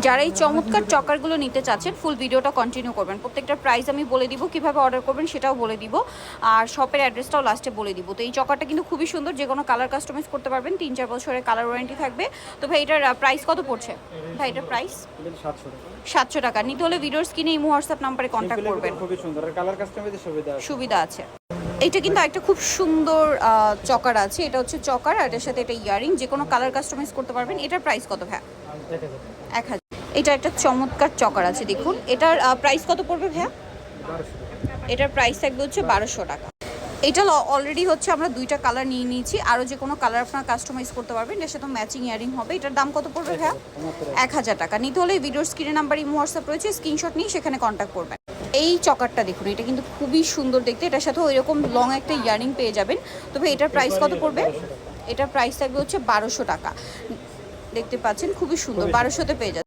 যারা এই চমৎকার চকারগুলো নিতে চাচ্ছেন ফুল ভিডিওটা কন্টিনিউ করবেন। প্রত্যেকটা প্রাইস আমি বলে দিব, কিভাবে অর্ডার করবেন সেটাও বলে দিব, আর শপের অ্যাড্রেসটাও লাস্টে বলে দিব। তো এই চকারটা কিন্তু খুবই সুন্দর, যে কোনো কালার কাস্টমাইজ করতে পারবেন, 3-4 বছরের কালার ওয়ারেন্টি থাকবে। তো ভাই এটার প্রাইস কত পড়ছে? ভাই এটার প্রাইস 700 টাকা। নিতে হলে ভিডিওর স্ক্রিনে এই হোয়াটসঅ্যাপ নাম্বারে কন্ট্যাক্ট করবেন। খুবই সুন্দর, আর কালার কাস্টমাইজের সুবিধা আছে। এটা কিন্তু একটা খুব সুন্দর চকার আছে, এটা হচ্ছে চকার আর এটার সাথে এটা ইয়ারিং, যে কোনো কালার কাস্টমাইজ করতে পারবেন। এটার প্রাইস কত ভাইয়া? 1000। এটা একটা চমৎকার চকার আছে, দেখুন এটার প্রাইস কত পড়বে ভাইয়া? এটার প্রাইস থাকবে হচ্ছে 1200 টাকা। এটা অলরেডি হচ্ছে আমরা 2টা কালার নিয়ে নিয়েছি, আরও যে কোনো কালার আপনারা কাস্টমাইজ করতে পারবেন, এর সাথে ম্যাচিং ইয়ারিং হবে। এটার দাম কত পড়বে ভাইয়া? 1000 টাকা। নিতে হলে ভিডিওর স্ক্রিনে নাম্বার ইমো হোয়াটসঅ্যাপ রয়েছে, স্ক্রিনশট নিয়ে সেখানে কন্ট্যাক্ট করবেন। এই চকারটা দেখুন, এটা কিন্তু খুবই সুন্দর দেখতে, এটার সাথে ওই রকম লং একটা ইয়ারিং পেয়ে যাবেন। তবে এটার প্রাইস কত পড়বে? এটার প্রাইস থাকবে হচ্ছে 1200 টাকা। দেখতে পাচ্ছেন খুবই সুন্দর, 1200-তে পেয়ে যাচ্ছে।